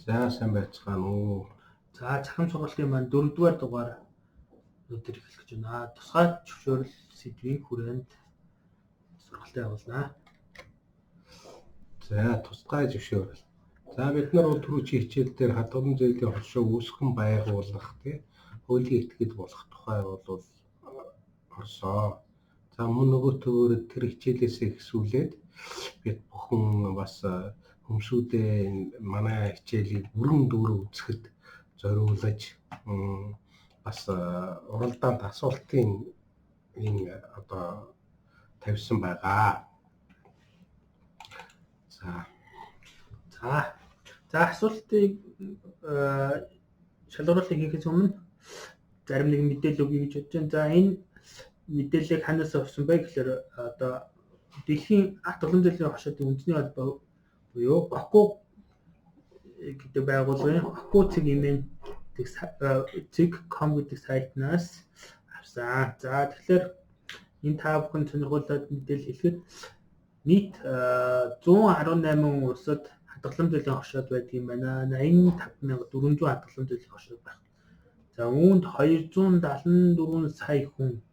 За сайн байцгаана уу. За цахим сургалтын маань 4-р дугаар өнөөдөр эхлэх гэж байна. Тусгай зөвшөөрөл сэдвийн хүрээнд сургалт явуулнаа. За тусгай зөвшөөрөл. За бид нар бол түрүүчийн хичээл дээр хадгалан зээлийн хоршоо үүсгэн байгуулах хуулийн этгээд болох тухай бол орсоо. За мөн нөгөө төгөөр тэр хичээлээс эхсүүлээд бид бүхэн бас хүмүүсүүдээ манай хичээлийг бүрэн дүүрэн үзэхэд зориулж бас уралдаанд асуултын тавьсан байгаа. За асуултыг шалгаруулалтыг хийхээс өмнө зарим нэгэн мэдээлэл өгье гэж бодож байна. За энэ мэдээллийг ханаас авсан бэ гэхээр дэлхийн хадгалан зээлийн хоршоодын үндэсний холбоо буюу ОХКУ гэдэг байгууллагын ОХКУ цэг.com гэдэг сайтнаас авсан. За тэгэхээр энэ та бүхэн сонирхолтой мэдээлэл хэлэхэд нийт 118 улсад хадгалан зээлийн хоршоод байдаг юм байна. 85,400 хадгалан зээлийн хоршоод байна. За үүнд 274 сая хүн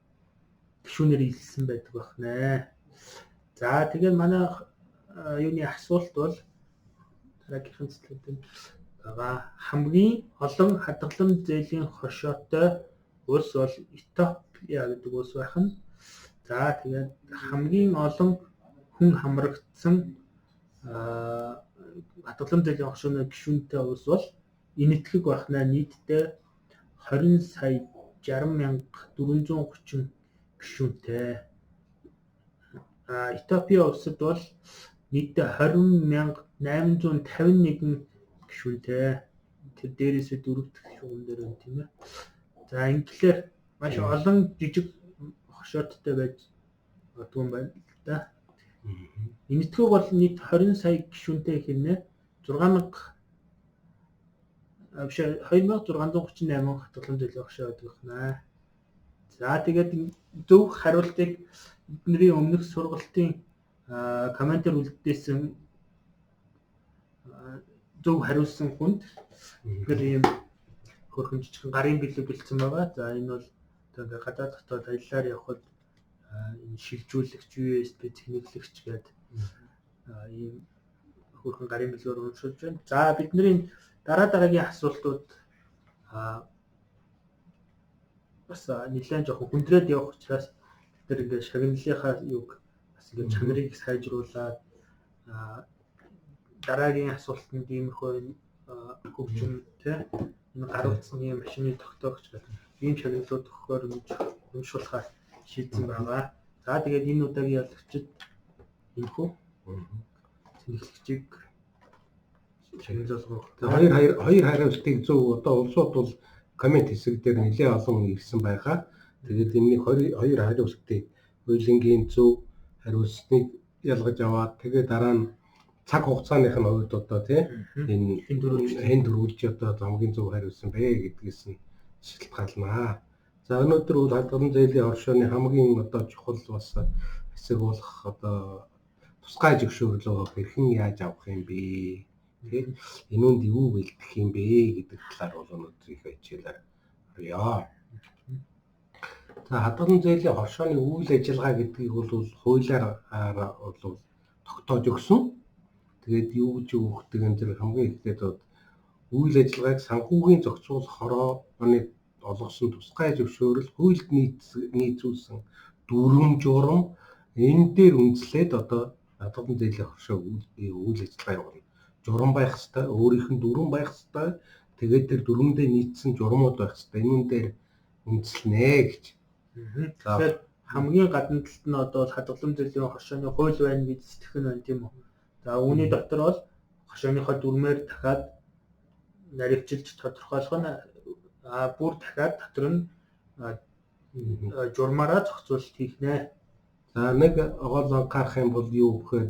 гишүүнээр илсэн байдаг байна. За тэгээд манай юуны асуулт бол дараагийнхын слайдд байгаа. Хамгийн олон хадгалан зээлийн хоршоотой улс бол Этиопия гэдэг улс байх нь. За тэгээд хамгийн олон хүн хамрагдсан хадгалан зээлийн хоршооны гишүүнтэй улс бол Энэтхэг байна. Нийтдээ 20 сая 60,430 гишүүнтэй. Этиопия улсад бол нийтдээ 20,851 гишүүнтэй. Тэр дээрээсээ дөрөвдөх гишүүн дээр байна тийм ээ. За ингээр маш олон жижиг хоршооттой байж магадгүй юм байна л да. Энэтхэг бол нийт 20 сая гишүүнтэй хэрнээ 2638 хадгалан зээлийн хоршоо байдаг байна. За тэгээд зөв хариултыг бидний өмнөх сургалтын комментээр үлдээсэн зөв хариулсан хүнд тэгэхээр ийм хөрхөн жижигхэн гарын билүү бэлдсэн байгаа. За энэ бол одоо гадаад дотоод аяллаар явхад шилжүүлэгч, USB техниклэгч гэдэг ийм хөрхөн гарын билүүр уншуулж байна. За бидний дараагийн асуултууд бас нэлээд жоохон хүндрээд явах учраас тэр ингээд шагналынхаа юг бас ингээд чанарыг сайжруулад дараагийн асуултанд иймэрхүү хөгжим тий энэ гар утасны машины тогтоогч гэдэг ийм шагналууд өгөхөөр уншуулахаар шийдсэн байгаа. За тэгээд энэ удаагийн ялагчид энэхүү техниклэгчийг шагналуулах. Хоёр хариултыг зөв одоо улсууд бол коммент хэсэг дээр нэлээд олон ирсэн байгаа. Тэгээд энэний хоёр хариултыг хуулингийн зөв хариулсныг ялгаж аваад тэгээд дараа нь цаг хугацааных нь хувьд одоо тийм энэ хэн дөрвөлж одоо хамгийн зөв хариулсан бэ гэдгээс нь шалтгаалнаа. За өнөөдөр бол хадгалан зээлийн хоршооны хамгийн одоо чухал бас хэсэг болох одоо тусгай зөвшөөрлөө хэрхэн яаж авах юм бэ? Тийм энүүнд юу бэлдэх юм бэ гэдэг талаар бол өнөөдрийнхөө хичээлээр орё. За хадгалан зээлийн хоршооны үйл ажиллагаа гэдгийг бол хуулиар бол тогтоож өгсөн. Тэгээд юу гэж өгдөг энэ зэрэг хамгийн ихдээ үйл ажиллагааг санхүүгийн зохицуулах хорооны олгосон тусгай зөвшөөрөл хуульд нийцүүлсэн дүрм журам энэ дээр үндэслээд одоо хадгалан зээлийн хоршоо үйл ажиллагаа явуулна. Журам байх ёстой, өөрийнх нь дүрм байх ёстой. Тэгээд тэр дүрмэндээ нийцсэн журмууд байх ёстой. Энүүн дээр үндэслэнэ гэж. Тэгэхээр хамгийн гадна талд нь одоо хадгалан зээлийн хоршооны хууль байна гэж сэтгэх нь байна тийм үү? За үүний дотор бол хоршооныхоо дүрмээр дахиад наривчилж тодорхойлох нь бүр дахиад дотор нь журмаараа зохицуулалт хийх нэ. За нэг гол анхаарах юм бол юу гэхээр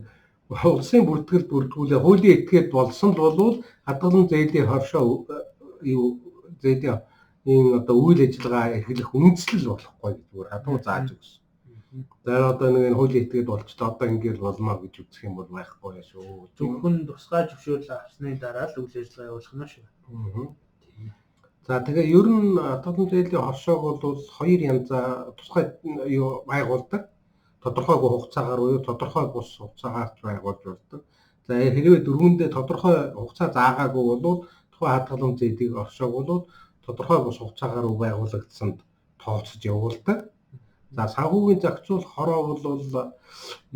улсын бүртгүүлээ хуулийн этгээд болсон л болвол хадгалан зээлийн хоршоо зээлийн энэ одоо үйл ажиллагаа эрхлэх үндэслэл болохгүй гэдгээр хадгалан зааж өгсөн. За одоо нэг хуулийн этгээд болчихлоо. Одоо ингээд болно гэж үзэх юм бол байхгүй шүү. Зөвхөн тусгай зөвшөөрөл авсны дараа л үйл ажиллагаа явуулах нь шүү. За тэгээ ер нь хадгалан зээлийн хоршоог бол хоёр янзаар тусгай юу байгуулдаг. Тодорхой хугацаагаар уу тодорхой бус хугацаагаар байгуулж болдог. За хэрвээ дөрвөндөө тодорхой хугацаа заагаагүй бол тухайн хадгалан зээлийн хоршоог бол тодорхой бус хугацаагаар байгуулагдсанд тооцож явуулдаг. За санхүүгийн зохицуулах хороо бол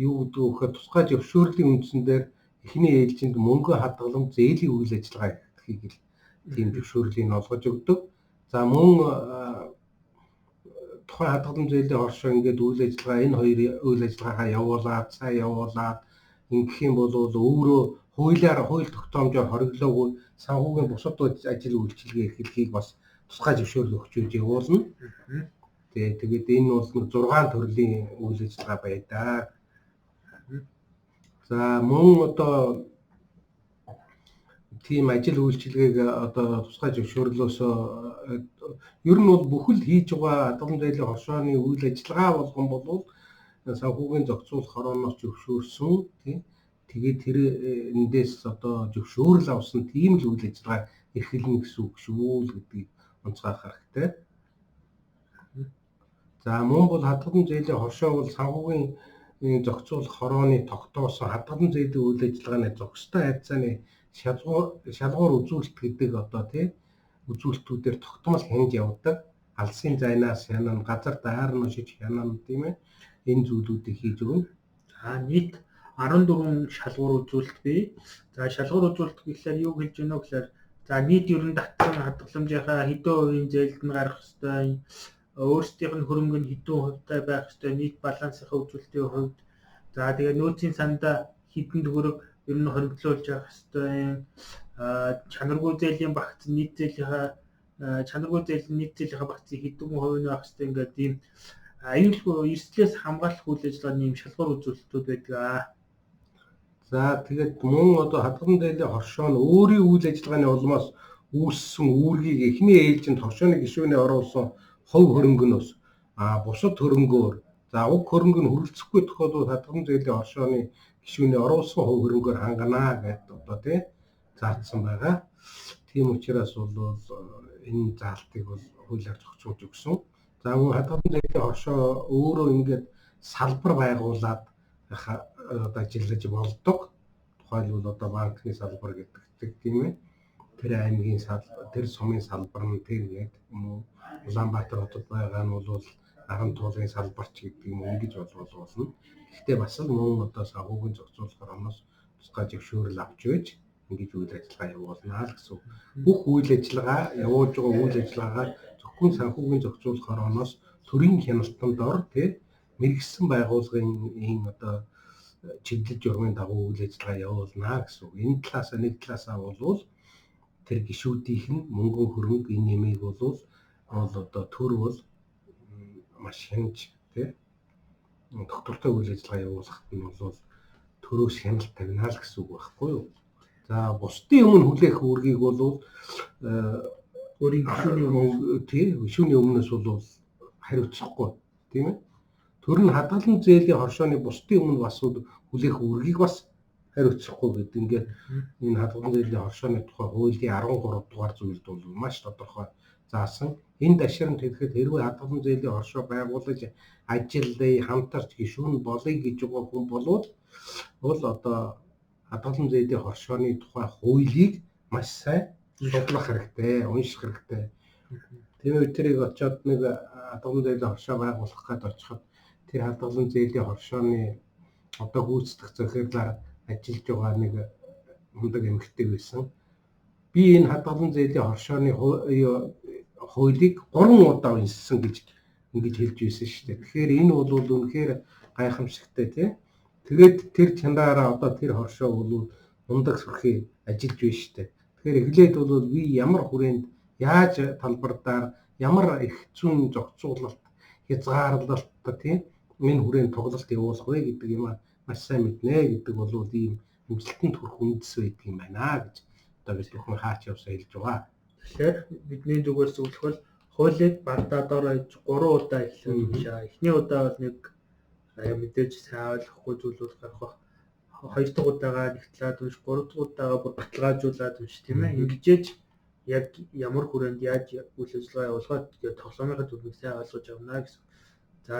юу гэдэг вэ гэхээр тусгай зөвшөөрлийн үндсэн дээр эхний ээлжинд мөнгө хадгалан зээлийн үйл ажиллагаа хийх л тийм зөвшөөрлийг олгож өгдөг. За мөн тухайн хадгалан зээлийн хоршоо ингээд үйл ажиллагаа энэ хоёр үйл ажиллагаагаа явуулаад сайн явуулаад ингэх юм бол өөрөө хууль тогтоомжоор хориглоогүй санхүүгийн бусад ажил үйлчилгээ эрхлэхийг бас тусгай зөвшөөрөл өгч үж явуулна. Тэгээд энэ бол 6 төрлийн үйл ажиллагаа байдаг. За мөн одоо тийм ажил үйлчилгээг одоо тусгай зөвшөөрлөөс ер нь бол бүхэл хийж байгаа хадгалан зээлийн хоршооны үйл ажиллагаа болгон бол санхүүгийн зохицуулах хорооноос зөвшөөрсөн тийм тэгээд тэр эндээс одоо зөвшөөрөл авсан тийм л үйл ажиллагаа эрхэлнэ гэсэн үг шүү л гэдгийг онцгойлох хэрэгтэй. За мөн бол хадгалан зээлийн хоршоо бол санхүүгийн зохицуулах хорооны тогтоосон хадгалан зээлийн үйл ажиллагааны зохистой хайцааны шалгуур үзүүлэлт гэдэг одоо тийм үзүүлэлтүүдээр тогтмол хянж явдаг. Алсын зайнаас хянана, газар даяар ношиж хянана тийм ээ. Энэ зүйлүүдийг хийж өгнө. За нийт 14 шалгуур үзүүлэлт бий. За шалгуур үзүүлэлт гэхлээр юу хэлж байна вэ гэхээр за нийт ерөн татсан хадгаламжийнхаа хэдэн хувийн зээлд нь гарах ёстой, өөрсдийнх нь хөрөнгө нь хэдэн хувьтай байх ёстой, нийт балансынхаа үзүүлэлтийн хувьд. За тэгээ нөөцийн сандаа хэдэн төгрөг ер нь хоригдлуулж явах ёстой. Чанаргүй зээлийн багц нийт зээлийнхаа багцын хэдэн хувь нь байх ёстой ингээд ийм аюулгүй эрсдлээс хамгаалах үйл ажиллагааны юм шалгуур үзүүлэлтүүд байдаг. За тэгээд мөн одоо хадгалан зээлийн хоршоо нь өөрийн үйл ажиллагааны улмаас үүссэн үүргийг эхний ээлжинд хоршооны гишүүний оруулсан хувь хөрөнгөнөөс бусад хөрөнгөөр за уг хөрөнгө нь хүрэлцэхгүй тохиолдолд хадгалан зээлийн хоршооны гишүүний оруулсан хувь хөрөнгөөр ханганаа гэдэг одоо тийм заасан байгаа. Тийм учраас бол энэ заалтыг бол хуулиар зохицуулж өгсөн. За мөн хадгалан зээлийн хоршоо өөрөө ингээд салбар байгуулад ажиллаж болдог. Тухайлбал одоо банкны салбар гэдэг тийм ээ. Тэр аймгийн салбар, тэр сумын салбар нь тэр гэдэг юм уу. Улаанбаатар хотод байгаа нь бол наран туулгын салбарч гэдэг юм ингэж болно. Гэхдээ бас л мөн одоо санхүүгийн зохицуулах хорооноос тусгай зөвшөөрөл авч байж ингэж үйл ажиллагаа явуулна л гэсэн. Бүх үйл ажиллагаа явуулж байгаа үйл ажиллагаагаар зөвхөн санхүүгийн зохицуулах хорооноос төрийн хяналтанд ор тийм мэрэгсэн байгууллагын ийм одоо чиглэл журмын дагуу үйл ажиллагаа явуулна гэсэн. Энэ талаасаа нэг талаасаа бол тэр гишүүдийнх нь мөнгөн хөрөнгө энэ нэмийг бол одоо төр бол маш хянж тийм тогтвортой үйл ажиллагаа явуулахад нь бол төрөөс хяналт тагнаа л гэсэн үг байхгүй юу. За бусдын өмнө хүлээх үүргийг бол өөрийн гишүүний өмнөөс бол хариуцахгүй тийм ээ. Төр нь хадгалан зээлийн хоршооны бусдын өмнө бас хүлээх үүргийг бас хариуцахгүй гэдэг. Ингээд энэ хадгалан зээлийн хоршооны тухай хуулийн 13 дугаар зүйлд бол маш тодорхой заасан. Энэ ташаанд хэлэхэд хэрвээ хадгалан зээлийн хоршоо байгуулж ажиллая, хамтарч гишүүн болъё гэж байгаа хүн болвол одоо хадгалан зээлийн хоршооны тухай хуулийг маш сайн судлах хэрэгтэй, унших хэрэгтэй. Тийм үү тэрийг очиод нэг хадгалан зээлийн хоршоо байгуулах гээд очиход тэр хадгалан зээлийн хоршооны одоо гүйцэтгэх захирлаар ажиллаж байгаа нэг мундаг эмэгтэй байсан. Би энэ хадгалан зээлийн хоршооны хуулийг 3 удаа уншсан гэж ингэж хэлж байсан шүү дээ. Тэгэхээр энэ бол үнэхээр гайхамшигтай тийм. Тэгээд тэр чанараараа одоо тэр хоршоо бол мундаг сүрхий ажиллаж байна шүү дээ. Тэгэхээр эхлээд бол би ямар хүрээнд яаж талбардаар ямар их зүүн зохицуулалт хязгаарлалт тийм энэ хүрээнд тоглолт явуулах вэ гэдэг юм маш сайн мэднэ гэдэг бол ийм хүндлэлтэнд хүрэх үндэс байдаг юм байна гэж одоо бид бүхэн хаач явсаа хэлж байгаа. Тэгэхээр бидний зүгээс зөвлөх бол хуулийг бардаа дор 3 удаа эхлүүлж уншаа. Эхний удаа бол нэг мэдээж сайн ойлгохгүй зүйлүүд гарах бах. 2 дахь удаага нэгтлээд унш, 3 дахь удаага бүр баталгаажуулаад унш тийм ээ. Ингэжээж яг ямар хүрээнд яаж үйл ажиллагаа явуулахад тэгээд тоглоомынхаа төлөвийг сайн ойлгож авна гэсэн. За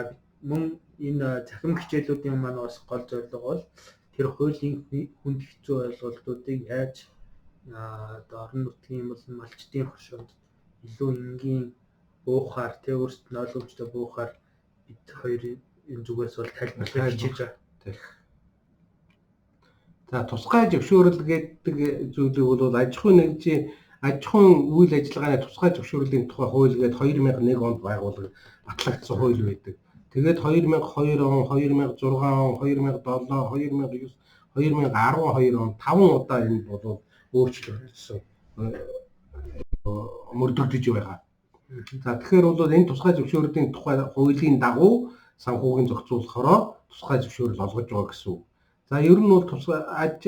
мөн энэ цахим хичээлүүдийн маань бас гол зорилго бол тэр хуулийн хүнд хэцүү ойлголтуудыг яаж одоо орон нутгийн болон малчдын хоршоонд илүү энгийн буухаар тэг өөрсдөд нь ойлгомжтой буухаар бид хоёрын энэ зүгээс бол тайлбарлах хичээж байгаа. За тусгай зөвшөөрөл гэдэг зүйлийг бол аж ахуйн үйл ажиллагааны тусгай зөвшөөрлийн тухай хууль гээд 2001 онд байгуулагдсан батлагдсан хууль байдаг. Тэгээд 2002 он, 2006 он, 2007, 2009, 2012 он 5 удаа энэ бол өөрчлөгдсөн мөрдөгдөж байгаа. За тэгэхээр бол энэ тусгай зөвшөөрлийн тухай хуулийн дагуу санхүүгийн зохицуулахаараа тусгай зөвшөөрөл олгож байгаа гэсэн үг. За ер нь бол тусгай аж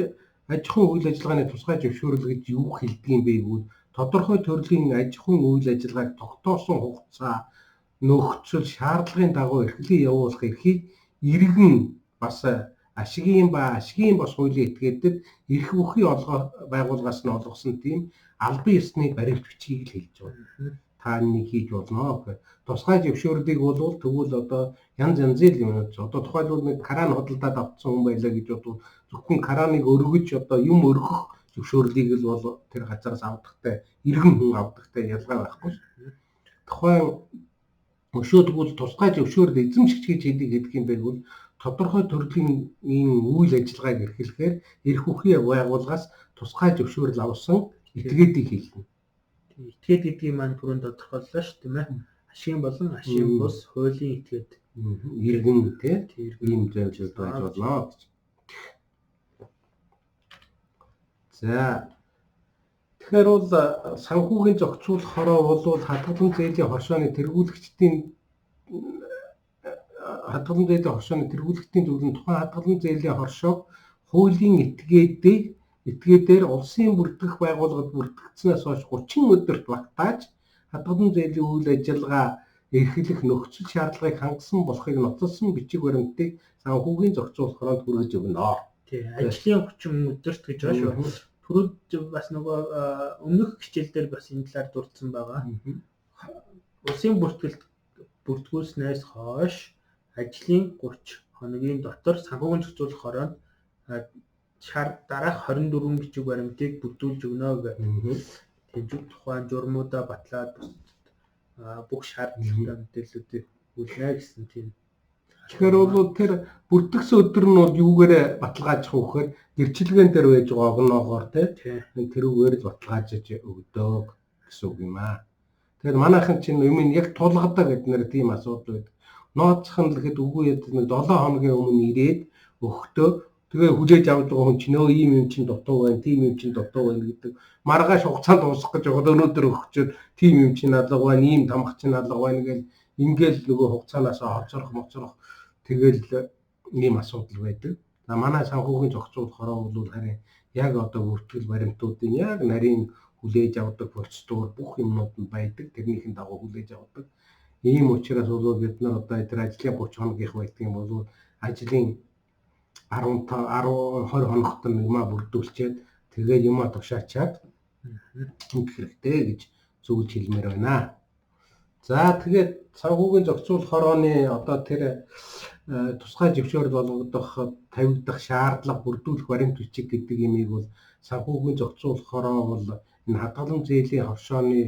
ахуйн үйл ажиллагааны тусгай зөвшөөрөл гэж юу хэлдэг юм бэ гэвэл тодорхой төрлийн аж ахуйн үйл ажиллагааг тогтоосон хугацаа нөхцөл шаардлагын дагуу эрхлэн явуулах эрхийг иргэн бас ашигын бос хуулийн этгээдэд эрх бүхий байгууллагаас нь олгосон тийм албан ёсны баримт бичгийг л хэлж байгаа. Та нэг хийж болно гэх. Тусгай зөвшөөрлийг бол тэгвэл одоо янз янзын юм. Одоо тухайлбал нэг кран хөдөлдөөд авсан хүн байлаа гэж бодвол зөвхөн краныг өргөж одоо юм өргөх зөвшөөрлийг л бол тэр газараас авдагтай иргэн хүн авдагтай ялгаа байхгүй. Тухайн өшөөдгөл тусгай зөвшөөрөл эзэмшигч гэж хэлдэг юм байвал тодорхой төрлийн үйл ажиллагааг эрхлэхээр эрх бүхий байгууллагаас тусгай зөвшөөрөл авсан этгээдийг хэлнэ. Этгээд гэдгийг маань түрүүнд тодорхойллоо шүү тийм ээ. Ашигын болон ашигын бус хуулийн этгээд иргэн тийм зөвлөд байж болно гэж. За тэгэхээр бол санхүүгийн зохицуулахаараа бол хадгалан зээлийн хоршооны тэргүүлэгчдийн төлөвлөн тухайн хадгалан зээлийн хоршоог хуулийн этгээдээр улсын бүртгэх байгууллагад бүртгэгдсэнээс хойш 30 өдөрт багтааж хадгалан зээлийн үйл ажиллагаа эрхлэх нөхцөл шаардлагыг хангасан болохыг ноцолсон бичиг баримтыг санхүүгийн зохицуулахаар хүргэж өгнө. Тий, ажлын 30 өдөрт гэж байгаа шүү. Түрүүд бас нөгөө өмнөх хичээл дээр бас энэ талаар дурдсан байгаа. Улсын бүртгүүлснээс хойш ажлын 30 хоногийн дотор санхүүгийн зохицуулах хороонд дараах 24 бичиг баримтыг бүрдүүлж өгнө гэх. Тэмцэх тухайн журмуудаа батлаад бүх шаардлагатай мэдээллүүдийг хүлээнэ гэсэн тийм. Тэгэхээр бол тэр бүртгэсэн өдөр нь бол юугээр баталгаажих вэ гэхээр гэрчилгээн дээр байж байгаа огноогоор тэрүүгээр л баталгаажиж өгдөг гэсэн үг юм аа. Тэгэхээр манайхан чинь юм яг тулгадаг гэдэг нэр тийм асуудал байдаг. Нооцхон л гэхэд үгүй яд нэг 7 хоногийн өмнө ирээд өгтөө тэгээ хүлээж авч байгаа хүн чинь нөө ийм юм чинь дутуу байна, тийм юм чинь дутуу байна гэдэг маргааш хугацаанд дуусгах гэж байгаа өнөөдөр өгчөөд тийм юм чинь алга байна, ийм тамх чинь алга байна гэл ингээл нөгөө хугацаанаас хоцрох тэгэл ийм асуудал байдаг. За манай санхүүгийн зохицуулахаараа бол харин яг одоо бүртгэл баримтуудын яг нарийн хүлээж авдаг процедур бүх юмнууд нь байдаг. Тэрнийхэн дагуу хүлээж авдаг. Ийм учраас бол бид нар одоо тэр ажлын 30 хоногийнх байдаг юм бол ажлын 15 10 20 хоногт юмаа бүрдүүлчихэд тэгээ юмаа тушаачаад ингэх хэрэгтэй гэж зөвлөж хэлмээр байна. За тэгээд санхүүгийн зохицуулах хорооны одоо тэр тусгай зөвшөөрөл олгох тавигдах шаардлага бүрдүүлэх баримт бичиг гэдэг юмыг бол санхүүгийн зохицуулах хороо бол энэ хадгалан зээлийн хоршооны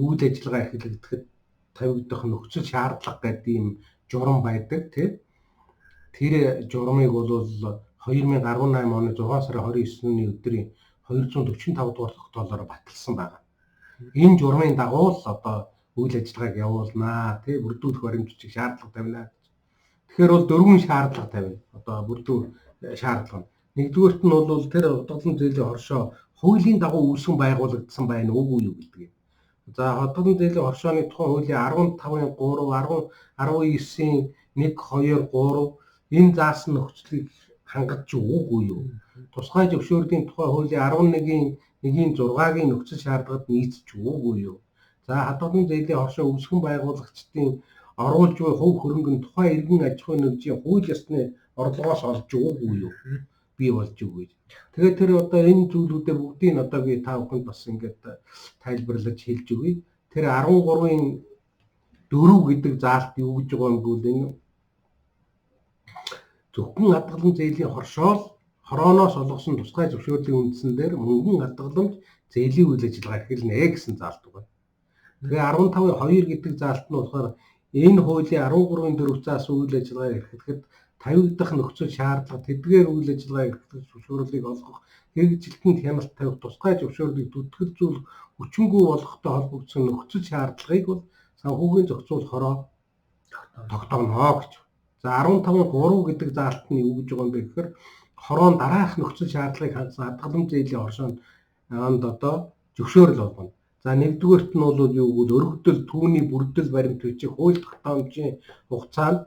үйл ажиллагаа эрхлэгдэхэд тавигдах нөхцөл шаардлага гэдэг ийм журам байдаг тийм. Тэр журмыг бол 2018 оны 6 сарын 29-ны өдрийн 245 дугаар тогтоолоор баталсан байна. Энэ журмын дагуу л одоо үйл ажиллагааг явуулнаа тий бүрдүүлэх баримт бичиг шаардлага тавина. Тэгэхээр бол 4 шаардлага тавина. Одоо бүрдүүл шаардлага. Нэгдүгээрт нь бол тэр хадгалан зээлийн хоршоо хуулийн дагуу үүсгэн байгуулагдсан байна уугүй юу гэдэг. За хадгалан зээлийн хоршооны тухай хуулийн 15-ын 3, 19-ийн 1, 2, 3 энэ заасан нөхцөлийг хангаж уугүй юу? Тусгай зөвшөөрлийн тухай хуулийн 11-ийн 1-ийн 6-гийн нөхцөл шаардлагад нийцж уугүй юу? За хадгалан зээлийн хоршоо үүсгэн байгуулагчдын оруулж буй хувь хөрөнгө нь тухайн иргэн аж ахуйн нэгжийн хууль ёсны орлогоос олж өгөөгүй юу? Бий болж өгөө. Тэгээд тэр одоо энэ зүйлүүдээр бүгдийг одоо би та бүхэнд бас ингээд тайлбарлаж хэлж өгье. Тэр 13-ын 4 гэдэг заалт юу гэж байгаа юм бол энэ зөвхөн хадгаламж зээлийн хоршоол хорооноос олгосон тусгай зөвшөөрлийн үндсэн дээр мөнгөн хадгаламж зээлийн үйл ажиллагаа эхэлнэ гэсэн заалт байна. Тэгээ 15-2 гэдэг заалт нь болохоор энэ хуулийн 13-ын 4 заасан үйл ажиллагааг эрхлэхэд тавигдах нөхцөл шаардлага тэдгээр үйл ажиллагааг эрхлэх зөвшөөрлийг олгох хэрэгжилтэнд хяналт тавих тусгай зөвшөөрлийг төтгөлзүүлэх хүчингүй болгохтой холбогдсон нөхцөл шаардлагыг бол санхүүгийн зохицуул хороо тогтооно гэж. За 15-3 гэдэг заалт нь юу гэж байгаа юм бэ гэхээр хороон дараах нөхцөл шаардлагыг хангасан хадгаламж зээлийн хоршоонд одоо зөвшөөрөл болгоно. За нэгдүгээрт нь бол юу гэвэл өргөдөл түүний бүрдэл баримт бичих хууль тогтоомжийн хугацаанд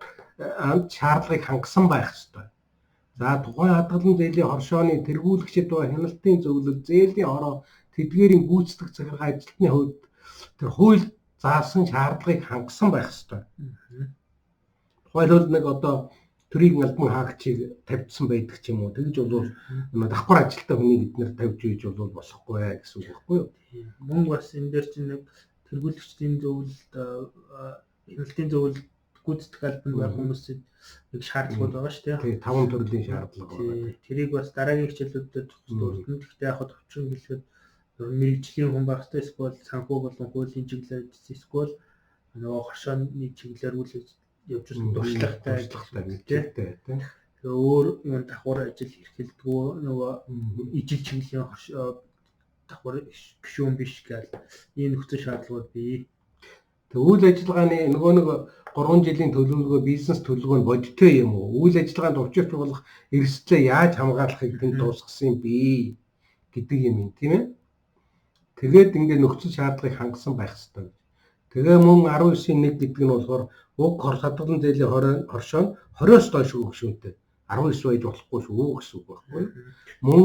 шаардлагыг хангасан байх ёстой. За тухайн хадгаламж зээлийн хоршооны тэргүүлэгчид ба хяналтын зөвлөл зээлийн хороо тэдгээрийн гүйцэтгэх захиргаа ажилтны хувьд тэр хууль заасан шаардлагыг хангасан байх ёстой. Тухайлбал нэг одоо төрийн албан хаагчийг тавьдсан байдаг ч юм уу. Тэгж бол давхар ажилтаа хүнийг эднэр тавьж ийж бол болохгүй гэсэн үг байхгүй юу? Мөн бас энэ дээр чинь нэг тэргүүлэгчдийн зөвлөлд хяналтын зөвлөлд гүйцэтгэх албан байх хүмүүсийн нэг шаардлагууд байгаа шүү дээ. 5 төрлийн шаардлага байгаа. Тэрийг бас дараагийн хичээлүүдэд тусдуулна. Гэхдээ яг төвчин хэлэхэд мэрэгжлийн хүн байх хэрэгтэй эсвэл санхүү болон хуулийн чиглэлээр эсвэл нөгөө хоршооны чиглэлээр үйл явж байгаа туршлагатай хэрэгтэй тийм. өөр юм давхар ажил эрхэлдэггүй нөгөө ижил чиглэлийн давхар гишүүн биш гэл ийм нөхцөл шаардлагууд бий. Тэг үйл ажиллагааны нөгөө нэг 3 жилийн төлөвлөгөө бизнес төлөвлөгөө нь бодиттой юм уу? Үйл ажиллагаанд учирч болох эрсдлээ яаж хамгаалахыг тэнд дуусгасан бий гэдэг юм тийм ээ. Тэгээд ингээд нөхцөл шаардлагыг хангасан байх хэрэгтэй. Тэгээ мөн 19-1 гэдэг нь болохоор уг хадгалан зээлийн хоршоо нь 20-оос доош өгөх шүүнтэй. 19 байж болохгүй шүү гэсэн үг байхгүй. Мөн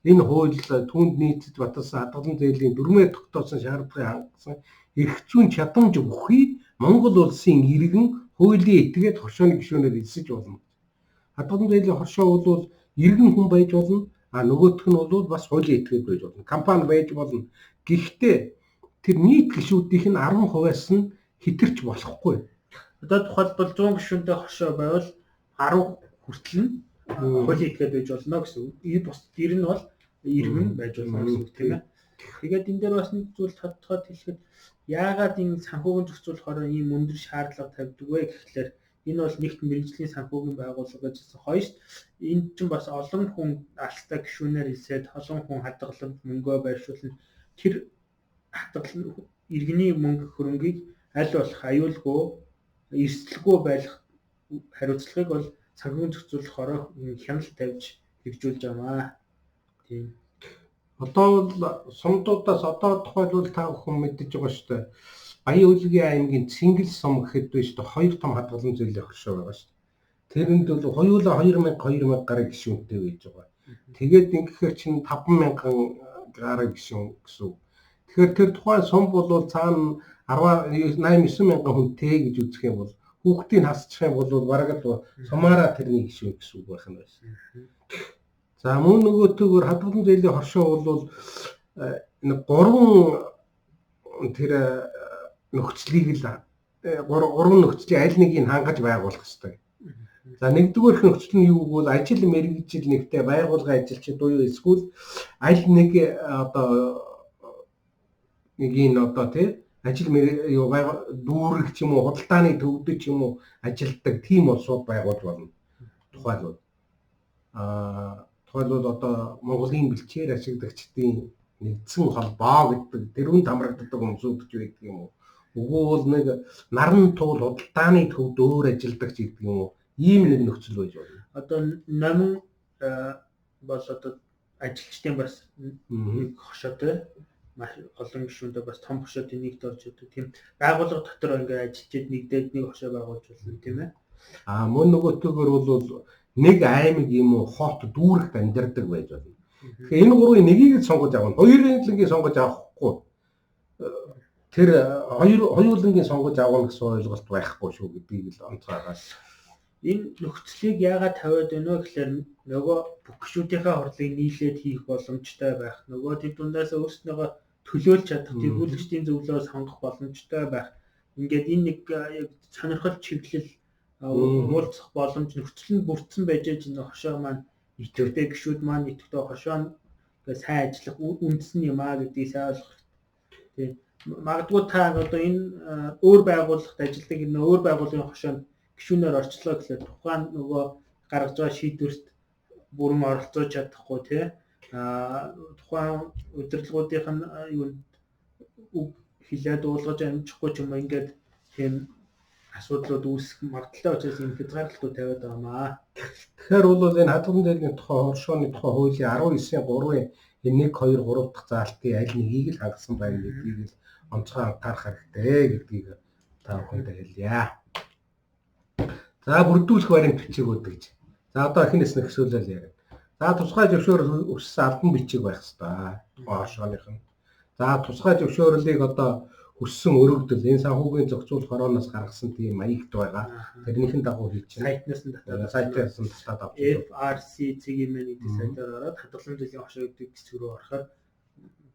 энэ хууль түүнд нийцэж баталсан хадгалан зээлийн дүрмээр тогтоосон шаардлагыг хангасан эрх зүйн чадамж бүхий Монгол улсын иргэн хуулийн этгээд хоршооны гишүүнээр элсэж болно. Хадгалан зээлийн хоршоо бол иргэн хүн байж болно. Нөгөөх нь бол бас хуулийн этгээд байж болно. Компани байж болно. Гэхдээ тэр нийт гишүүдийнх нь 10%-аас нь хэтэрч болохгүй. Одоо тухайлбал 100 гишүүнтэй хоршоо байвал 10 хүртэл нь хуулийн этгээд байж болно гэсэн үг. Энэ бус дэр нь бол иргэн байж болно гэсэн үг тийм ээ. Тэгээд энэ дээр бас нэг зүйл тодтоод хэлэхэд яагаад энэ санхүүгийн зохицуулах хороо ийм өндөр шаардлага тавьдаг вэ гэхлээр энэ бол нэгт мэрэгжлийн санхүүгийн байгууллага гэсэн. Хоёрт энэ чинь бас олон хүн алстай гишүүнээр хэлсээд олон хүн хадгаламж мөнгөө байршуулна. Тэр хадгалан иргэний мөнгө хөрөнгийг аль болох аюулгүй эрсдэлгүй байх хариуцлагыг бол санхүүгийн зохицуулах хороо хяналт тавьж хэрэгжүүлж байгаа. Тийм. Одоо бол сумдуудаас одоо тухайлбал та бүхэн мэдэж байгаа шүү дээ. Баян Улгийн аймгийн Цингэл сум гэхэд биш дээ 2 том хадгалан зээлийн хоршоо байгаа шүү дээ. Тэрэнд бол хоёулаа 2000 гаруй гишүүнтэй байж байгаа. Тэгээд ингэхээр чинь 5000 гаруй гишүүн гэсэн үг. Тэгэхээр тэр тухайн сум бол цаана 89000 хүнтэй гэж үзэх юм бол хүүхдийг хасчих юм бол бараг л сумаараа тэрний гишүүн гэсэн үг байх нь байсан. За мөн нөгөөтэйгөр хадгалан зээлийн хоршоо бол нэг 3 тэр нөхцөлийг л 3 нөхцөлийн аль нэгийг хангаж байгуулах хэрэгтэй. За нэгдүгээрх нөхцөл нь юу гэвэл ажил мэргэжил нэгтэй байгуулгын ажилчид буюу эсвэл аль нэг одоо нэгийн одоо тий ажил дүүрэг ч юм уу худалдааны төвдөж ч юм уу ажилтдаг тийм улсууд байгуулж болно. Тухайлбал одоо Монголын бэлчээр ашиглагчдын нэгдсэн холбоо гэдэг тэрүүнд хамрагддаг хүмүүсүүд ч байдаг юм уу. Үгүй бол нэг наран туул худалдааны төвд өөр ажилдаг ч гэдэг юм уу. Ийм нэг нөхцөл байж болно. Одоо номин бол одоо ажилчдын бас нэг хошоотой маш олон гишүүнтэй бас том хошоод нэгд орж идэг. Тийм байгууллага дотор ингээ ажилчид нэгдээд нэг хошоо байгуулж болно тийм ээ. Мөн нөгөөтэйгөр бол нэг аймаг юм уу хот дүүрэгт амьдардаг байж болно. Тэгэхээр энэ гурвын нэгийг сонгож авах. Хоёрын лингийг сонгож авахгүй. тэр хоёулангийн сонгож авах гэсэн ойлголт байхгүй шүү гэдгийг л онцгойгоос. Энэ нөхцөлийг яагаад тавиад байна вэ гэхээр нөгөө бүх гишүүдийнхээ хурлыг нийлээд хийх боломжтой байх. Нөгөө тэд дундаас өөрснийгөө төлөөлж чадах тэргүүлэгчдийн зөвлөө сонгох боломжтой байх. Ингээд энэ нэг сонирхол чиглэл уулзах боломж нөхцөл нь бүрдсэн байж энэ хошоо маань идэвхтэй гишүүд маань идэвхтэй хошоо нь сайн ажиллах үндэс нь юм аа гэдгийг сайн ойлгох. Тийм. Магадгүй та одоо энэ өөр байгууллагт ажилладаг энэ өөр байгууллагын хошоо нь гишүүнээр орчлоо гэхлээр тухайн нөгөө гаргаж байгаа шийдвэрт бүрэн оролцож чадахгүй тий. Тухайн удирдлагуудынх нь юу хилээд уулгаж амжихгүй ч юм уу ингээд тийм асуудлууд үүсэх магадaltaй учраас энэ хязгаарлалтууд тавиад байгаамаа. Тэгэхээр бол энэ хадгалан зээлийн тухай оршооны тухай хуулийн 19-3-ын 1, 2, 3 дахь заалтын аль нэгийг л хангасан байна гэдгийг л онцгой анхаарах хэрэгтэй гэдгийг та бүхэндээ хэлье. За бүрдүүлэх баримт бичиг үүдэг гэж. За одоо эхнээс нь хэсүүлэл яриа. За тусгай зөвшөөрөл өссөн албан бичиг байх ёстой. Оршооных нь. За тусгай зөвшөөрлийг одоо өссөн өргөдөл энэ санхүүгийн зохицуулах орооноос гаргасан тийм маягт байгаа. Тэрнийхэн дагуу хийж байна. Сайтнаас нь татаад авч. FRC цэгийн мэн гэдэг сайтаар ороод хадгалан зээлийн хошоо гэдэг хэсэг рүү орохоор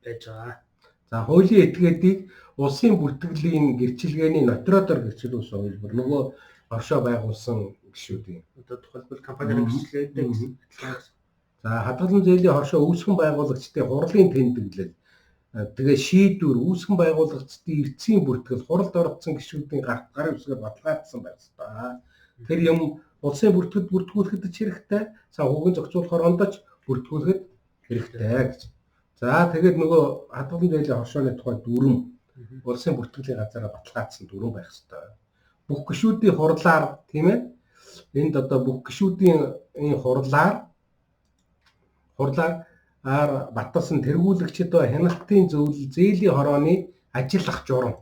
байж байгаа. За хуулийн этгээдийг улсын бүртгэлийн гэрчилгээний нотариотоор гэрчилүүлсэн хувилбар нөгөө оршоо байгуулсан гишүүдийн одоо тухайлбал компанийн гэрчлэлтэй гэсэн. За хадгалан зээлийн хошоо үүсгэн байгуулагчдын хурлын тэмдэглэл тэгээ шийдвэр үүсгэн байгуулагчдын эртсийн бүртгэл хуралд оролцсон гишүүдийн гарын үсгээр баталгаажсан байх ёстой. Тэр юм улсын бүртгэл бүртгүүлэхэд ч хэрэгтэй, санхүүгийн зохицуулах орондоо ч бүртгүүлэхэд хэрэгтэй гэж. За тэгээд нөгөө хадгалан зээлийн хошооны тухай дүрм улсын бүртгэлийн газараа баталгаажсан дүрм байх ёстой. Бүх гишүүдийн хурлаар тийм ээ. Энд одоо бүх гишүүдийн энэ хурлаар баталсан тэргүүлэгчид ба хяналтын зөвлөл зээлийн хорооны ажиллах журам.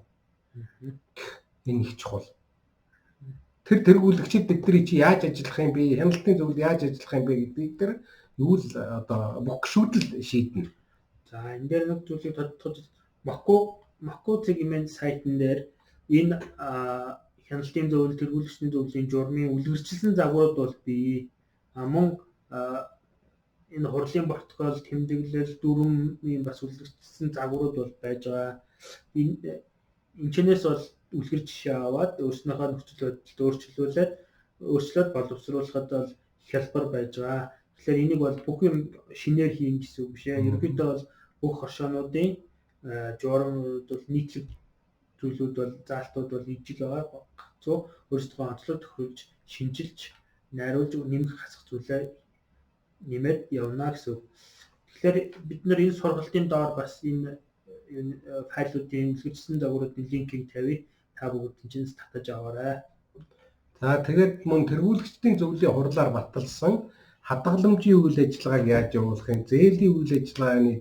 Энэ их чухал. Тэр тэргүүлэгчид бидний чи яаж ажиллах юм бэ? Хяналтын зөвлөл яаж ажиллах юм бэ гэдгийг тэр юу л одоо бүх гишүүд л шийднэ. За энэ дээр нэг зүйлийг тодтогч Макку цэгийн сайтн дээр энэ хяналтын зөвлөл тэргүүлэгчдийн зөвлөлийн журмын үлгэрчилсэн загварууд бол бий. Мөн энэ хурлын протокол тэмдэглэл дүрмийн бас үлгэрчилсэн загварууд бол байж байгаа. Энэчнээс бол үлгэр жишээ аваад өөрснийхөө нөхцөл байдалд өөрчлөлт боловсруулахад бол хялбар байж байгаа. Тэгэхээр энийг бол бүх юм шинээр хийн гэсэн үг биш ээ. Ерөнхийдөө бол бүх хошоонуудын журмууд бол нийтлэг зүйлүүд бол заалтууд бол ижил байгаа. Гацуу өөрсдөө онцлог төхөж шинжилж найруулж нэмэх хасах зүйлээ нэмээд явна гэсэн. Тэгэхээр бид нар энэ сургалтын доор бас энэ файлуудын үлгэрчилсэн загваруудын линкийг тавья. Та бүгд тэнцэнс татаж аваарай. За тэгээд мөн тэргүүлэгчдийн зөвлөлийн хурлаар баталсан хадгаламжийн үйл ажиллагааг яаж явуулахын, зээлийн үйл ажиллагааны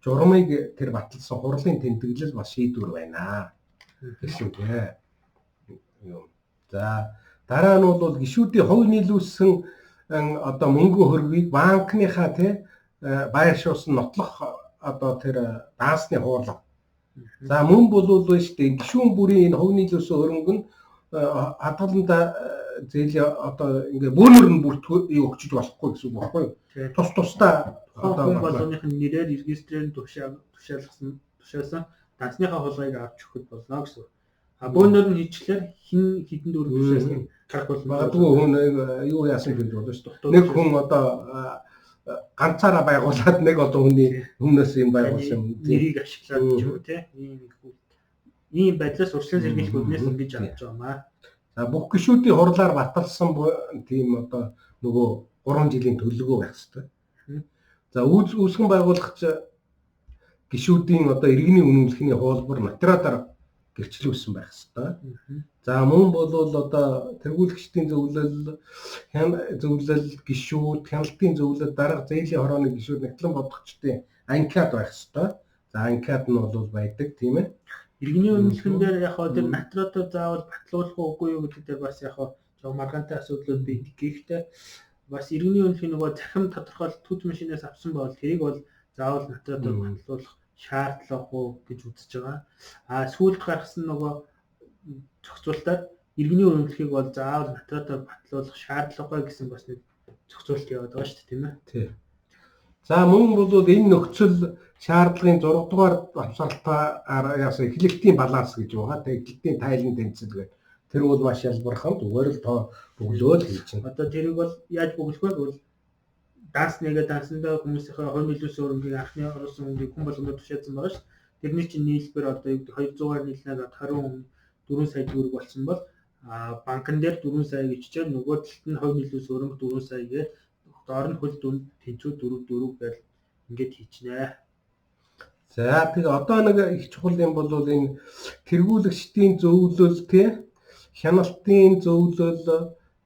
журмыг тэр баталсан хурлын тэмдэглэл бас шийдвэр байна. Гэсэн үг ээ. За дараа нь бол гишүүдийн хувь нийлүүлсэн одоо мөнгө хөргийг банкныхаа байр шуусан нотлох одоо тэр даасны хуурлага. За мөн болов уу штэ гишүүн бүрийн энэ хувь нийлүүлсэн хөрөнгө нь хадгаланда зээлийн одоо ингээ бөөнөр нь бүрт өгч болохгүй гэсэн үг байхгүй юу? Тусдаа одоо болгоных нь нэрээр регистрээр тушаалсан даасныхаа хулгайг авч өгөх болно гэсэн. Бөөнөр нь хийчлэр хідэн дөрөв тушаалсан гарах бол магадгүй хүн юу яасан гэж болно шүү дээ. Нэг хүн одоо ганцаараа байгуулад нэг одоо хүнээс юм байгуулсан нэрийг ашиглаад ч юм уу ийм байдлаас урьдчилан сэргийлэх үүднээс ингэж авч байгаамаа. За бүх гишүүдийн хурлаар баталсан тийм одоо нөгөө 3 жилийн төлөвлөгөө байх хэрэгтэй. За үүсгэн байгуулагч гишүүдийн одоо иргэний үнэмлэхний хуулбар нотариотоор гэрчлүүлсэн байх хэрэгтэй. За мөн болвол одоо тэргүүлэгчдийн зөвлөл гишүүд, хяналтын зөвлөл дарга зээлийн хорооны гишүүд нэгтлэн бодгочдын анкет байх хэрэгтэй. За анкет нь бол байдаг тийм ээ. Иргэний үнэмлэхэн дээр яг хоо тэр нотариотоор заавал батлуулах уугүй юу гэдэг дээр бас яг хоо жоо маргаантай асуудлууд байдаг. Гэхдээ бас иргэний үнэмлэхийн нөгөө захим тодорхойлолт түүх машинаас авсан бол тэрийг бол заавал нотариотоор батлуулах шаардлага уу гэж үзэж байгаа. Сүүлд гаргасан нөгөө зохицуултаар иргэний өргөмжлөхийг бол заавал натратаар батлуулах шаардлагагүй гэсэн бас нэг зохицуулт яваад байгаа шүү дээ, тийм ээ. Тий. За мөн бол энэ нөхцөл шаардлагын 6 дугаар авсралтаар яасан эхлэлтийн баланс гэж байгаа. Тэгээ эхлэлтийн тайлан тэнцэл гэдэг. Тэр бол маш ялбархан зүгээр л тоо бөглөөл хийж байна. Одоо тэрийг бол яаж бөглөх вэ гэвэл данс нэгэ дансандаа хүмүүсийнхээ хувь нөлөөсөн өрнгийг анхны оруулсан өнгийг хүн болгонд тушаадсан байгаа шүү. Тэрний чинь нийлбэр одоо 200-аар нийлнээд 20 4 сая төгрөг болсон бол банкн дээр 4 сая гिचчээр нөгөө талд нь хувь нөлөөсөн өрнг 4 сая гээд доор нь хөл дүн тэнцүү 4 гэж ингээд хийчнэ. За тэгээ одоо нэг их чухал юм бол энэ тэргүүлэгчдийн зөвлөл тий хяналтын зөвлөл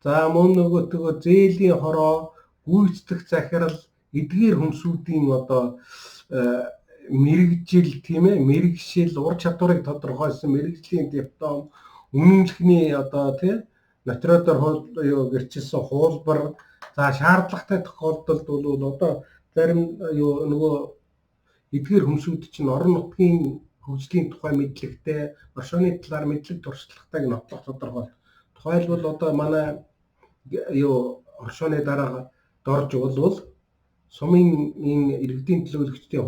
за мөн нөгөө зээлийн хороо гүйцэтгэх захирал эдгээр хүнсүүдийн одоо мэрэгжил тийм ээ мэрэгшил ур чадварыг тодорхойлсон мэрэгжлийн диплом үнэмлэхний одоо тий натратор гэрчилсэн хуулбар за шаардлагатай тохиолдолд бол одоо зарим нөгөө эдгээр хүнсүүд чинь орон нутгийн хөгжлийн тухай мэдлэгтэй оршооны талаар мэдлэг туршлагатайг нотлох тодорхой. Тухайлбал одоо манай оршооны дарга дорж болвол сумын энэ иргэдийн төлөөлөгчдийн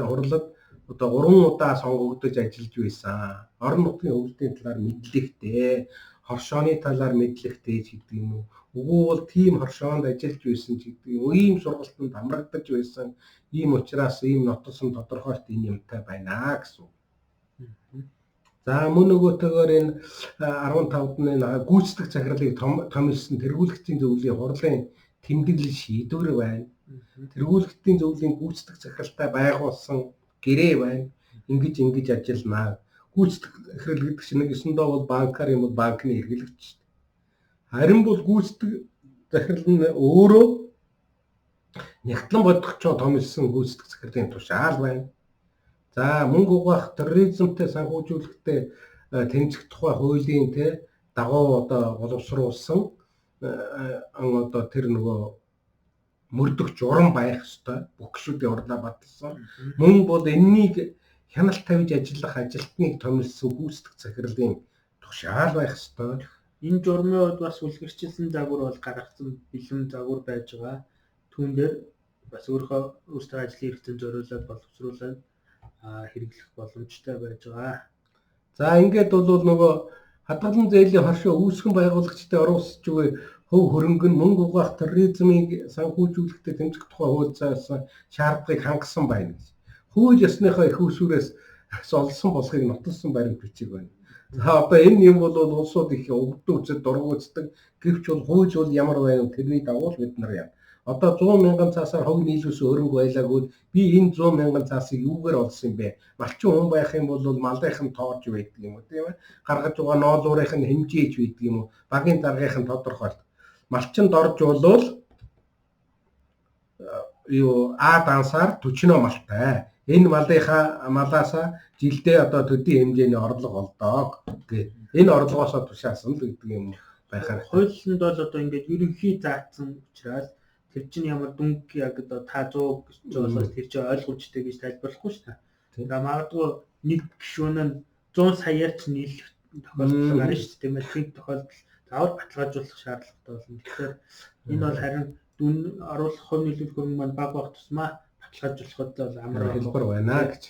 хурлад одоо 3 удаа сонгогдож ажиллаж байсан. Орон нутгийн хөгжлийн талаар мэдлэгтэй, хоршооны талаар мэдлэгтэй гэдэг юм уу? Үгүй бол тийм хоршоонд ажиллаж байсан гэдэг юм. Ийм сургалтанд хамрагдаж байсан. Ийм учраас ийм нотолсон тодорхойлт энэ юмтай байна гэсэн. За мөн нөгөөтэйгээр энэ 15-нд энэ гүйцэтгэх захирлыг томилсон тэргүүлэгчдийн зөвлөлийн хурлын тэмдэглэл шийдвэр байна. Тэргүүлэгчдийн зөвлөлийн гүйцэтгэх захиралтай байгуулсан гэрээ байна. Ингэж ажиллана. Гүйцэтгэх захирал гэдэг чинь нэг 9 доо бол банкар юм бол банкны эрхлэгч. Харин бол гүйцэтгэх захирал нь өөрөө нягтлан бодгочоо томилсон гүйцэтгэх захирлын тушаал байна. За мөнгө угаах терроризмтэй санхүүжүүлэхтэй тэмцэх тухай хуулийн дагуу одоо боловсруулсан одоо тэр нөгөө мөрдөх журам байх ёстой. Бүх гишүүдийн хурлаа баталсан. Мөн бол энэнийг хяналт тавьж ажиллах ажилтныг томилсон гүйцэтгэх захирлын тушаал байх ёстой. Энэ журмын хувьд бас үлгэрчилсэн загвар бол гаргасан бэлэн загвар байж байгаа. Түүн дээр бас өөрсдөө ажлын хэрэгцээнд зориулаад боловсруулаад хэрэглэх боломжтой байж байгаа. За ингээд бол нөгөө хадгалан зээлийн хоршоо үүсгэн байгуулагчдад оруулж буй хөв хөрөнгө нь мөнгө угаах терроризмыг санхүүжүүлэхдээ тэмцэх тухай хуулиас шаардлагыг хангасан байна гэж. Хууль ёсныхоо их усүрээс олсон болохыг нотолсон баримт бичиг байна. За одоо энэ юм бол улсууд их өвдөн үзэд дургуутдаг. Гэвч бол хууль бол ямар байна тэрний дагуу бид нар яа. Одоо 100 мянган цаасаар хог нийлүүлсэн өрөнгө байлаагүй би энэ 100 мянган цаасыг юугаар олсон юм бэ? Малчин хүн байх юм бол малынх нь тоорж байдаг юм уу тийм ээ? Гаргаж байгаа ноолуурынх нь хэмжээж байдаг юм уу? Багийн даргынх нь тодорхойлт. Малчин дорж болвол А дансаар 40 малтай. Энэ малаасаа жилдээ одоо төдий хэмжээний орлого олдог гэх. Энэ орлогоосоо тушаасан л гэдэг юм байхаар. Хуулинд бол одоо ингээд ерөнхий заасан учраас тэр чинь ямар дүнг яг одоо та 100 гэж болоод тэр чинь ойлгомжтой гэж тайлбарлахгүй шүү дээ. Тэгээ магадгүй нэг гишүүн нь 100 саяар ч нийлэх тохиолдол гарна шүү дээ. Тийм ээ. Тэр тохиолдол заавар баталгаажуулах шаардлагатай болно. Тэгэхээр энэ бол харин дүн оруулах хувь нөлөөлөх хөрөнгө маань бага бага тусмаа баталгаажуулахад бол амар хэлбэр байна гэж.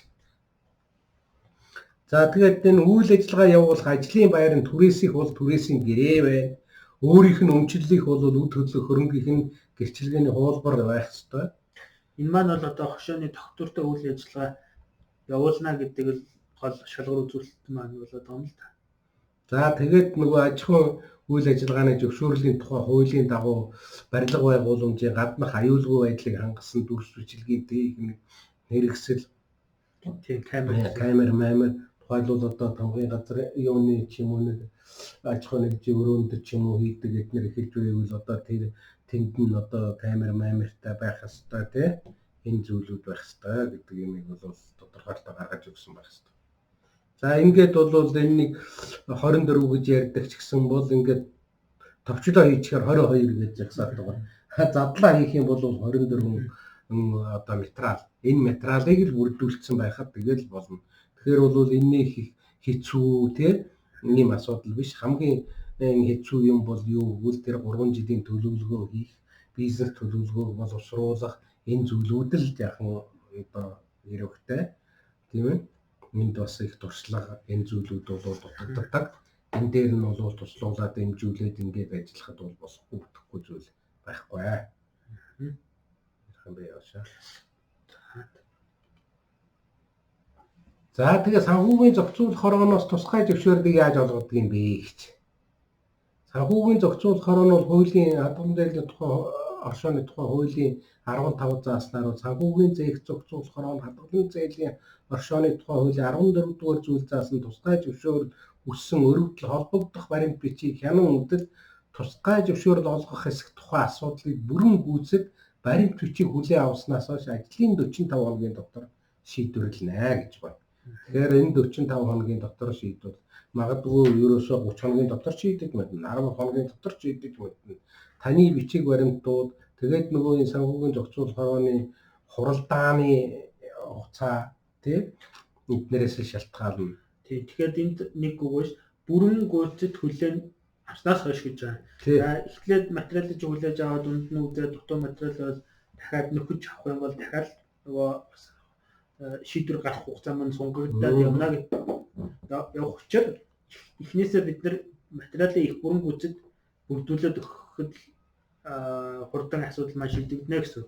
За тэгээд энэ үйл ажиллагаа явуулах ажлын байрын түрээсийнх бол түрээсийн гэрээ байна. Өөрийнх нь өмчлөлийнх бол үд хөдлөх хөрөнгөийнх нь гэрчилгээний хуулбар байх ёстой. Энэ маань бол одоо хошооны тогтвортой үйл ажиллагаа явуулна гэдэг л гол шалгуур үзүүлэлт маань болоод байгаа юм л та. За тэгээд нөгөө аж ахуйн үйл ажиллагааны зөвшөөрлийн тухай хуулийн дагуу барилга байгууламжийн гаднах аюулгүй байдлыг хангасан дүрс бичлэгийн техник хэрэгсэл тийм камер тухайлбал одоо тамгын газар юуны ч юм уу нэг аж ахуйн нэг өрөөнд ч юм уу хийдэг эднэр эхэлж байвал одоо тэр тэнд нь одоо камертай байх ёстой тий энэ зүйлүүд байх ёстой гэдэг юмыг бол тодорхойлолтоо гаргаж өгсөн байх ёстой. За ингээд бол энэ нэг 24 гэж ярьдаг ч гэсэн бол ингээд товчлоо хийчихээр 22 гэж загсаад байгаа. Задлаа хийх юм бол 24 одоо материал. Энэ материалыг л бүрдүүлсэн байхад тэгэл болно. Тэгэхээр бол энэ их хэцүү тийм ийм асуудал биш. Хамгийн хэцүү юм бол юу гэвэл тэр 3 жилийн төлөвлөгөө хийх, бизнес төлөвлөгөөг боловсруулах энэ зүйлүүд л яахан одоо хэрэгтэй тийм ээ. Энд бас их туршлага энэ зүйлүүд бол дутагддаг. Энэ дээр нь бол туслуулаад дэмжүүлээд ингээд ажиллахад бол болохгүй бүтэхгүй зүйл байхгүй. Хэрхэн бэ яашаа. За тэгээ санхүүгийн зохицуулах хорооноос тусгай зөвшөөрлийг яаж олгодог юм бэ гэж. Санхүүгийн зохицуулах хороо нь бол хуулийн хадгалан зээлийн тухай оршооны тухай хуулийн 15 зааснаар санхүүгийн зээх зохицуулах хороо нь хадгалан зээлийн оршооны тухай хуулийн 14 дугаар зүйл заасан тусгай зөвшөөрөл өссөн өргөдөл холбогдох баримт бичиг хянан үдэл тусгай зөвшөөрөл олгох хэсэг тухай асуудлыг бүрэн гүйцэд баримт бичиг хүлээн авснаас хойш ажлын 45 хоногийн дотор шийдвэрлэнэ гэж байна. Тэгэхээр энэ 45 хоногийн дотор шийдвэл магадгүй ерөөсөө 30 хоногийн дотор шийдэж мэднэ, 10 хоногийн дотор шийдэж мэднэ. Таны бичиг баримтууд тэгээд нөгөө энэ санхүүгийн зохицуулах хорооны хуралдааны хугацаа тийм эднэрээс шалтгаална. Тэгэхээр энд нэг үгээс бүрэн гүйцэд хүлээн авснаас хойш гэж байна. За эхлээд материалыг хүлээж аваад үнд нь үзээд дутуу материал бол дахиад нөхөж авах юм бол дахиад нөгөө шийдвэр гарах хугацаа маань сунгагдаад явна гэдэг явах учраас эхнээсээ бид нар материалын их бүрэн гүйцэд бүрдүүлээд өгөхөд хурдан асуудал маань шийдэгдэнэ гэсэн.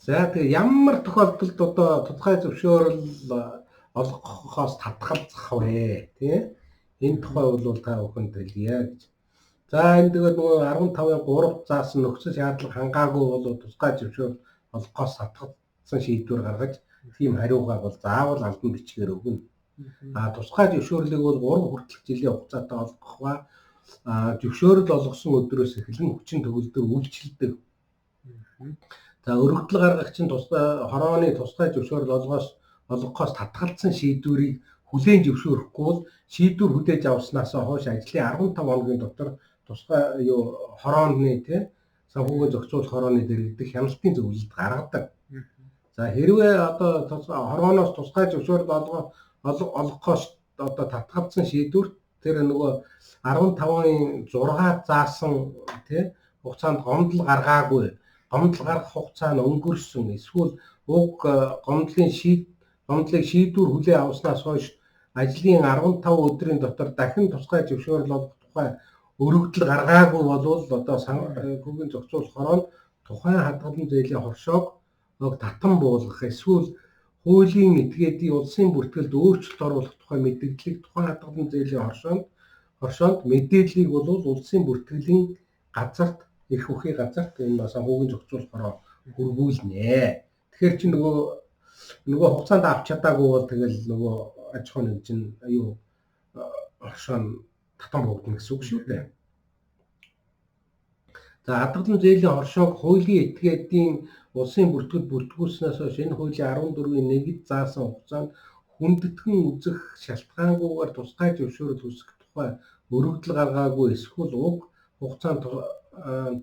За тэгээ ямар тохиолдолд одоо тодорхой зөвшөөрөл олгохоос татгалзах вэ? Тийм. Энэ тухай бол та бүхэнд хэлье гэж. За энэ тэгээд нөгөө 15-ын 3 заасан нөхцөл шаардлага хангаагүй бол тусгай зөвшөөрөл олгохоос татгалзсан шийдвэр гаргаж тийм хариугаа бол заавал албан бичгээр өгнө. Тусгай зөвшөөрлийг бол 3 хүртэлх жилийн хугацаатай олгох ба зөвшөөрөл олгосон өдрөөс эхлэн хүчин төгөлдөр үйлчилдэг. За өргөдөл гаргагчийн хорооны тусгай зөвшөөрөл олгохоос татгалзсан шийдвэрийг хүлээн зөвшөөрөхгүй бол шийдвэр хүлээж авснаас хойш ажлын 15 хоногийн дотор тусгай хорооны тийм санхүүгийн зохицуулах хорооны дэргэдэх хяналтын зөвлөлд гаргадаг. За хэрвээ одоо хорооноос тусгай зөвшөөрөл олгохоос одоо татгалзсан шийдвэр тэр нөгөө 15-ын 6 заасан тийм хугацаанд гомдол гаргаагүй, гомдол гаргах хугацаа нь өнгөрсөн эсвэл уг гомдлыг шийдвэр хүлээн авснаас хойш ажлын 15 өдрийн дотор дахин тусгай зөвшөөрөл олгох тухай өргөдөл гаргаагүй бол одоо санхүүгийн зохицуулах хороо нь тухайн хадгалан зээлийн хоршоог татан буулгах эсвэл хуулийн этгээдийн улсын бүртгэлд өөрчлөлт оруулах тухай мэдээллийг тухайн хадгалан зээлийн хоршоонд мэдээллийг бол улсын бүртгэлийн газарт эрх үхий газарт энэ санхүүгийн зохицуулах хороо хөрвүүлнэ. Тэгэхээр чи нөгөө хугацаанд авч чадаагүй бол тэгэл нөгөө аж ахуй нэгжин хоршоо татан буудна гэсэн үг шүү дээ. За хадгалан зээлийн хоршоог хуулийн этгээдийн улсын бүртгэл бүртгүүлснээс хойш энэ хуулийн 14-ийн 1-д заасан хугацаанд хүндэтгэн үзэх шалтгаангүйгээр тусгай зөвшөөрөл үүсгэх тухай өргөдөл гаргаагүй эсвэл уг хугацаанд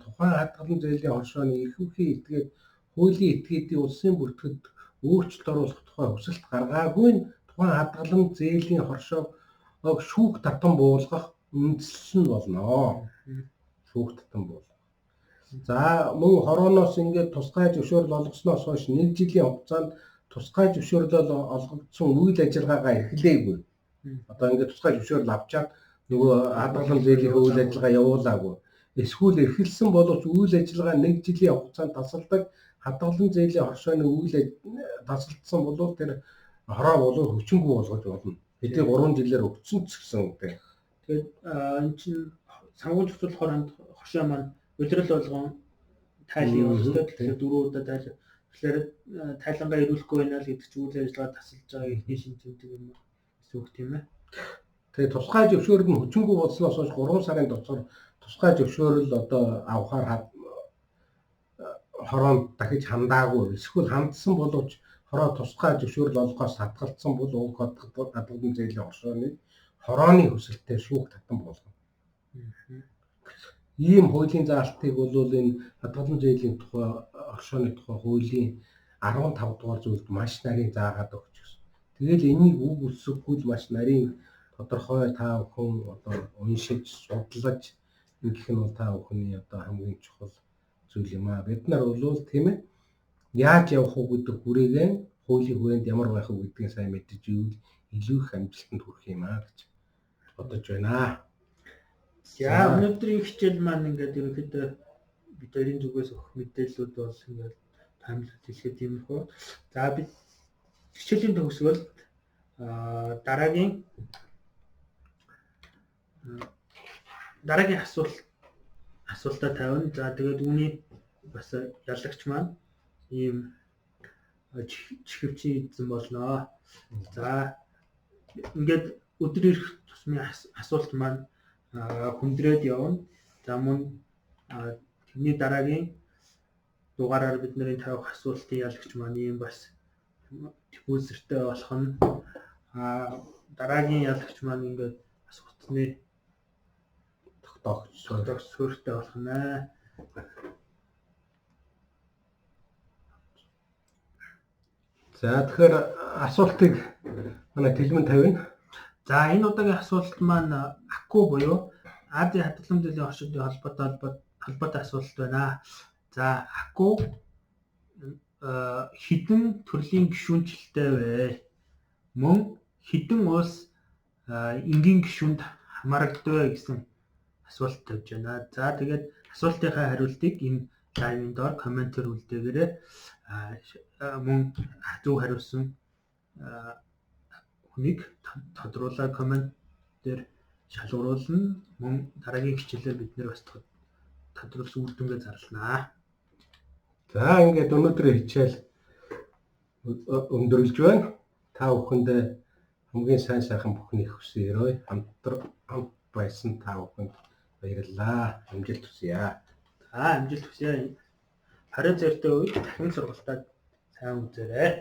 тухайн хадгалан зээлийн хоршооны эрх үхий этгээд хуулийн этгээдийн улсын бүртгэлд өөрчлөлт оруулах тухай хүсэлт гаргаагүй нь тухайн хадгалан зээлийн хоршоог шүүх татан буулгах үндэслэл нь болно. Шүүх татан буулгах. За мөн хорооноос ингээд тусгай зөвшөөрөл олгосноос хойш 1 жилийн хугацаанд тусгай зөвшөөрөл олгогдсон үйл ажиллагаагаа эрхлээгүй. Одоо ингээд тусгай зөвшөөрөл авчаад нөгөө хадгалан зээлийн үйл ажиллагаа явуулаагүй. Эсвэл эрхэлсэн боловч үйл ажиллагаа 1 жилийн хугацаанд тасалдаг хадгалан зээлийн хоршооны үйл тасалдсан бол тэр хороо болон хүчингүй болгож болно. Хэдий 3 жилээр өгсөн ч гэсэн үү. Тэгээд энэ чинь санхүүгийн зохицуулах хороонд хоршоо маань улирал болгон тайлан явуулдаг. Тэгэхээр 4 удаа тайлан. Тэгэхээр тайлангаа ирүүлэхгүй байна л гэдэг чинь үйл ажиллагаа тасалж байгаа ихний шинжтэй юм гэсэн үг тийм ээ. Тэгээ тусгай зөвшөөрөл нь хүчингүй болсноос хойш 3 сарын дотор тусгай зөвшөөрөл одоо авахаар хороонд дахиж хандаагүй эсвэл хандсан боловч хороо тусгай зөвшөөрөл олгохоос татгалцсан бол уг хадгалан зээлийн хорооны хүсэлтээр шүүх татан болгоно. ийм хуулийн заалтыг бол энэ хадгалан зээлийн тухай оршооны тухай хуулийн 15 дугаар зүйлд маш нарийн заагаад өгч гэсэн. Тэгэл энийг үг үсэггүй л маш нарийн тодорхой та бүхэн одоо уншиж судлаж ингэх нь бол та бүхний одоо хамгийн чухал зүйл юм аа. Бид нар бол тийм ээ яаж явах уу гэдэг хүрээгээ хуулийн хүрээнд ямар байх уу гэдгийг сайн мэдэж ивэл илүү их амжилтанд хүрэх юм аа гэж бодож байна. За өнөөдрийн хичээл маань ингээд ерөнхийдөө бид хоёрын зүгээс өгөх мэдээллүүд бол ингээд таймлаг хэлэхэд юм хөө. За бид хичээлийн төгсгөл дараагийн асуултаа тавина. За тэгээд үүний бас ялагч маань ийм чихвчийн эзэн болно. За ингээд өдөр ирэх тусмын асуулт маань хүндрээд явна. За мөн тэрний дараагийн дугаараар бид нарын тавих асуултын ялагч маань ийм бас төвөөсөртэй болох нь дараагийн ялагч маань ингээд бас утасны тогтоогч суурьтай болох нэ. За тэгэхээр асуултыг манай Тэлмэн тавина. За энэ удаагийн асуулт маань АКУ буюу Азийн хадгалан зээлийн орчуудын холбоотой асуулт байна. За АКУ хэдэн төрлийн гишүүнчлэлтэй вэ? Мөн хэдэн улс энгийн гишүүнд хамаардаг вэ гэсэн асуулт тавьж байна. За тэгээд асуултынхаа хариултыг энэ лайвын доор комментээр үлдээгээрэй. Мөн зөв хариулсан хүнийг тодруулаад коммент дээр шалгуулна. Мөн дараагийн хичээлээр бид нэр бас тодруулсан үр дүнгээ зарланаа. За ингээд өнөөдрийн хичээл өндөрлөж байна. Та бүхэндээ хамгийн сайн сайхан бүхнийг хүсье. Хамт байсан та бүхэнд баярлалаа. Амжилт хүсье. Амжилт хүсье. Харин зэртэй үед дахин сургалтад сайн үзээрэй.